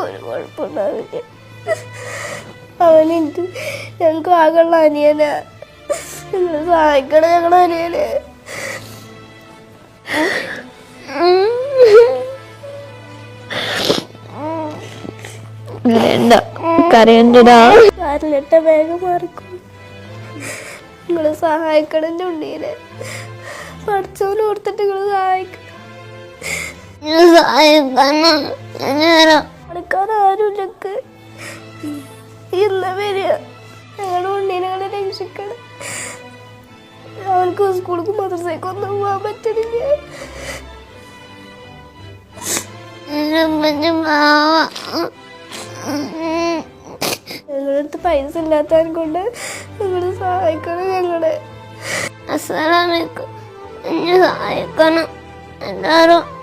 ഒരു കുഴപ്പമുണ്ടാവില്ല. അവനെനിക്ക് ഞങ്ങൾക്ക് ആകെയുള്ള അനിയനാ. നിങ്ങൾ സഹായിക്കണം ഞങ്ങളുടെ അനിയനെ. കാരിലിട്ട വേഗം മാറിക്കും. നിങ്ങള് സഹായിക്കണം ഉണ്ണീനെ. പഠിച്ചവന് കൊടുത്തിട്ട് നിങ്ങള് സഹായിക്കണം. കളിക്കാൻ ആരുമില്ലക്ക്. ഇന്ന് വരിക ഞങ്ങളുടെ ഉണ്ണീനെ രക്ഷിക്കണം. അവർക്ക് സ്കൂൾക്ക് മദ്രസയ്ക്കൊന്നും പോകാൻ പറ്റണില്ല. ഞങ്ങളുടെ അടുത്ത് പൈസ ഇല്ലാത്തതിനെ കൊണ്ട് നിങ്ങൾ സഹായിക്കണം ഞങ്ങളെ. അസ്സലാമു അലൈക്കും. സഹായിക്കണം എല്ലാവരും.